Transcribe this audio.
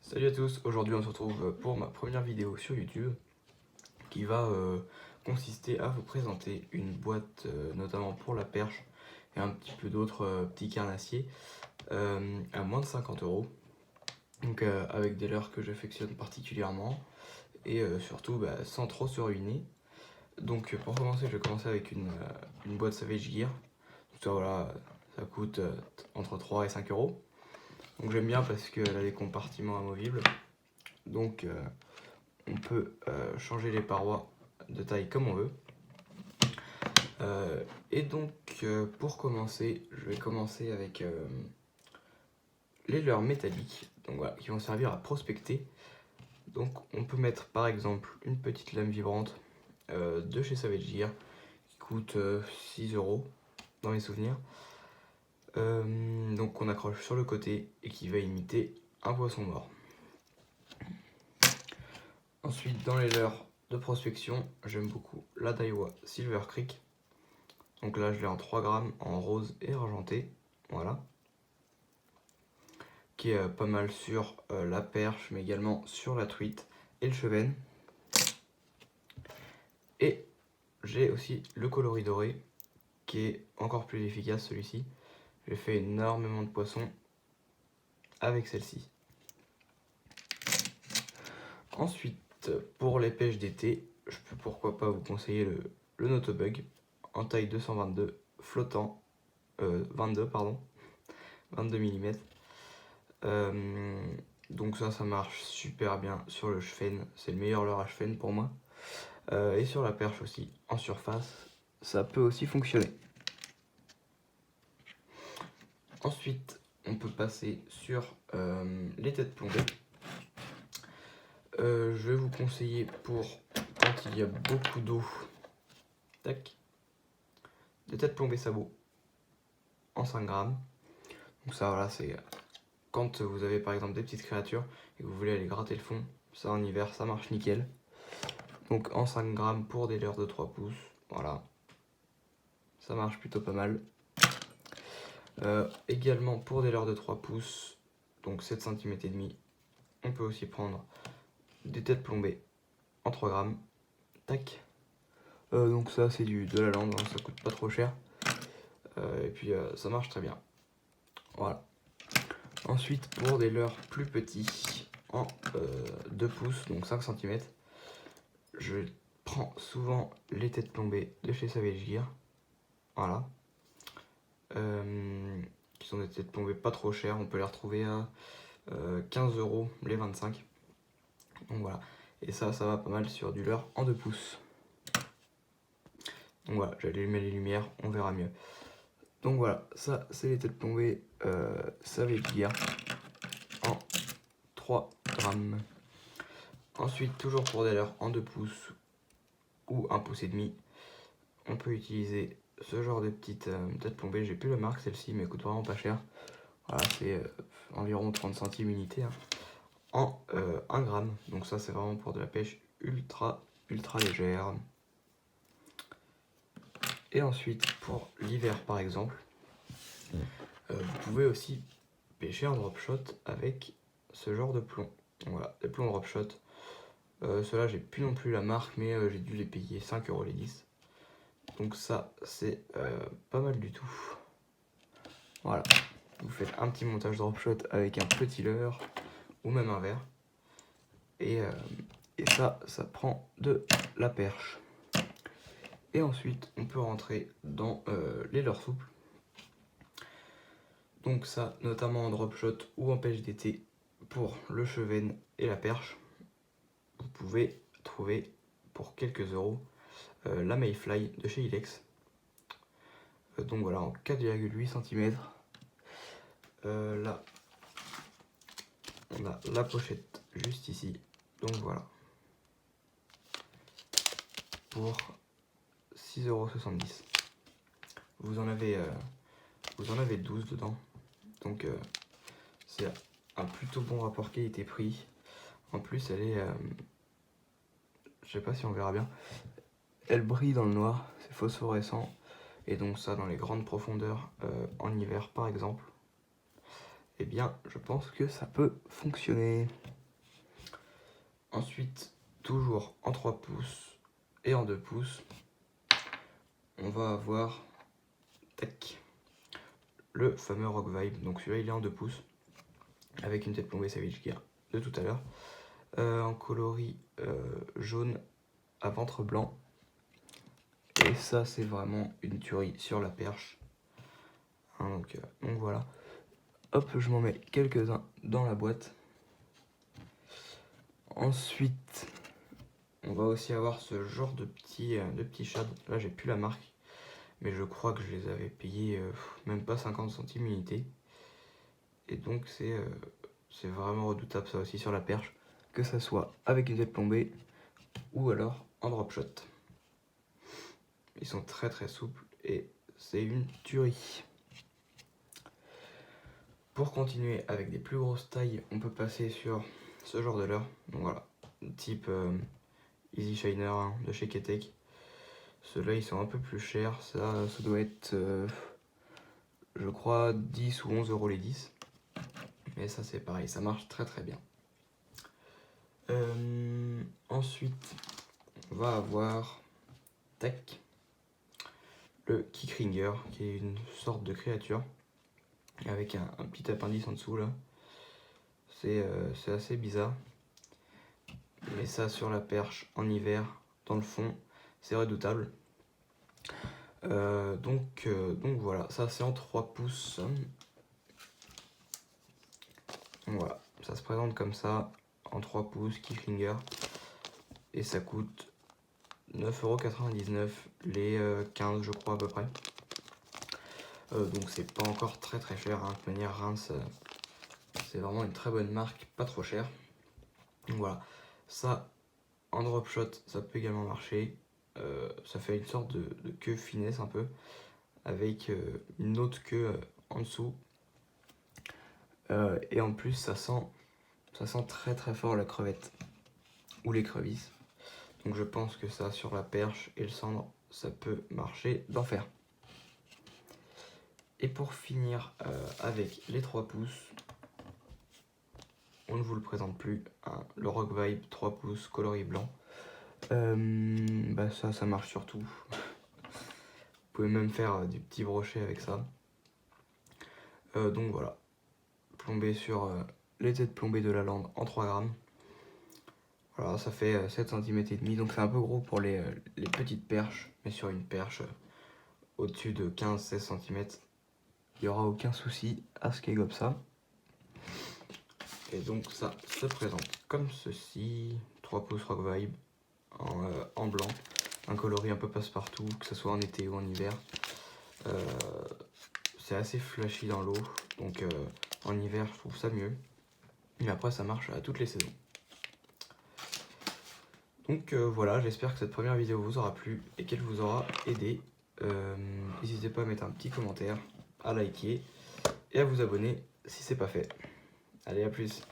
Salut à tous, aujourd'hui on se retrouve pour ma première vidéo sur YouTube qui va consister à vous présenter une boîte notamment pour la perche et un petit peu d'autres petits carnassiers à moins de 50 €. Donc avec des leurres que j'affectionne particulièrement et surtout sans trop se ruiner. Donc pour commencer, je vais commencer avec une boîte Savage Gear. Donc ça, voilà, ça coûte entre 3 et 5 €. Donc j'aime bien parce qu'elle a des compartiments amovibles. Donc on peut changer les parois de taille comme on veut. Et donc pour commencer, je vais commencer avec les leurres métalliques, donc voilà, qui vont servir à prospecter. Donc on peut mettre par exemple une petite lame vibrante de chez Savage Gear qui coûte 6 € dans mes souvenirs. Donc on accroche sur le côté et qui va imiter un poisson mort. Ensuite, dans les leurres de prospection, j'aime beaucoup la Daiwa Silver Creek. Donc là, je l'ai en 3 grammes en rose et argenté. Voilà. Qui est pas mal sur la perche, mais également sur la truite et le chevenne. Et j'ai aussi le coloris doré, qui est encore plus efficace celui-ci. J'ai fait énormément de poissons avec celle-ci. Ensuite, pour les pêches d'été, je peux pourquoi pas vous conseiller le Notobug en taille 222 flottant, 22 mm. Donc ça marche super bien sur le chefenne, c'est le meilleur leurre à chefenne pour moi. Et sur la perche aussi, en surface, ça peut aussi fonctionner. Ensuite, on peut passer sur les têtes plombées. Je vais vous conseiller pour quand il y a beaucoup d'eau, tac, des têtes plombées sabot en 5 grammes. Donc ça, voilà, c'est quand vous avez par exemple des petites créatures et que vous voulez aller gratter le fond, ça en hiver, ça marche nickel. Donc en 5 grammes pour des leurres de 3 pouces, voilà, ça marche plutôt pas mal. Également pour des leurres de 3 pouces, donc 7 cm et demi, on peut aussi prendre des têtes plombées en 3 grammes, tac. Donc ça c'est de la lande, hein, ça coûte pas trop cher. Et puis ça marche très bien. Voilà. Ensuite pour des leurres plus petits, en 2 pouces, donc 5 cm, je prends souvent les têtes plombées de chez Savage Gear. Voilà. Qui sont des têtes plombées pas trop chères, on peut les retrouver à 15 € les 25. Donc voilà. Et ça va pas mal sur du leurre en 2 pouces. Donc voilà, j'allume les lumières, on verra mieux. Donc voilà, ça c'est les têtes plombées Savage Gear en 3 grammes. Ensuite, toujours pour des leurres en 2 pouces ou 1 pouce et demi, on peut utiliser ce genre de petites têtes plombées. J'ai plus la marque celle-ci, mais elle coûte vraiment pas cher. Voilà, c'est environ 30 centimes unité, hein, en 1 gramme. Donc ça c'est vraiment pour de la pêche ultra légère. Et ensuite, pour l'hiver par exemple, vous pouvez aussi pêcher en drop shot avec ce genre de plomb. Donc voilà, des plombs drop shot. Ceux-là, j'ai plus non plus la marque, mais j'ai dû les payer 5 € les 10. Donc ça, c'est pas mal du tout. Voilà, vous faites un petit montage drop shot avec un petit leurre ou même un verre. Et ça prend de la perche. Et ensuite, on peut rentrer dans les leurres souples. Donc ça, notamment en drop shot ou en pêche d'été, pour le chevenne et la perche, vous pouvez trouver pour quelques euros la Mayfly de chez Ilex. Donc voilà, en 4,8 cm. Là, on a la pochette juste ici. Donc voilà. Pour 6,70 €. Vous en avez 12 dedans. Donc c'est un plutôt bon rapport qualité-prix. En plus, elle est... je sais pas si on verra bien. Elle brille dans le noir, c'est phosphorescent. Et donc ça, dans les grandes profondeurs, en hiver par exemple, eh bien, je pense que ça peut fonctionner. Ensuite, toujours en 3 pouces et en 2 pouces, on va avoir tac, le fameux Rock Vibe. Donc celui-là il est en 2 pouces avec une tête plombée Savage Gear de tout à l'heure. En coloris jaune à ventre blanc. Et ça c'est vraiment une tuerie sur la perche. Hein, donc voilà. Hop, je m'en mets quelques-uns dans la boîte. Ensuite, on va aussi avoir ce genre de petits shads. Là j'ai plus la marque, mais je crois que je les avais payés même pas 50 centimes unité. Et donc c'est vraiment redoutable ça aussi sur la perche, que ça soit avec une tête plombée ou alors en drop shot. Ils sont très très souples et c'est une tuerie. Pour continuer avec des plus grosses tailles, on peut passer sur ce genre de leurre. Donc voilà, type Easy Shiner hein, de chez Ketek. Ceux-là ils sont un peu plus chers, ça doit être je crois 10 ou 11 € les 10. Mais ça c'est pareil, ça marche très très bien. Ensuite, on va avoir tac, le Kickringer, qui est une sorte de créature, avec un petit appendice en dessous là. C'est assez bizarre. Mais ça sur la perche en hiver, dans le fond, c'est redoutable. Donc voilà, ça c'est en 3 pouces. Donc voilà, ça se présente comme ça, en 3 pouces, Kickringer. Et ça coûte 9,99 € les 15 je crois à peu près. Donc c'est pas encore très très cher, hein. De toute manière Reims c'est vraiment une très bonne marque, pas trop cher. Donc voilà, ça en drop shot ça peut également marcher. Ça fait une sorte de queue finesse un peu, avec une autre queue en dessous. Et en plus ça sent très très fort la crevette ou l'écrevisse. Donc je pense que ça sur la perche et le cendre ça peut marcher d'enfer. Et pour finir avec les 3 pouces, on ne vous le présente plus, hein, le Rock Vibe 3 pouces coloris blanc. Ça marche sur tout. Vous pouvez même faire des petits brochets avec ça. Donc voilà, plombé sur les têtes plombées de la lande en 3 grammes. Voilà, ça fait 7 cm et demi, donc c'est un peu gros pour les petites perches, mais sur une perche au-dessus de 15-16 cm, il n'y aura aucun souci à ce qu'il y ait comme ça. Et donc ça se présente comme ceci, 3 pouces Rock Vibe en blanc, un coloris un peu passe-partout, que ce soit en été ou en hiver. C'est assez flashy dans l'eau, donc en hiver je trouve ça mieux, mais après ça marche à toutes les saisons. Donc voilà, j'espère que cette première vidéo vous aura plu et qu'elle vous aura aidé. N'hésitez pas à mettre un petit commentaire, à liker et à vous abonner si c'est pas fait. Allez, à plus.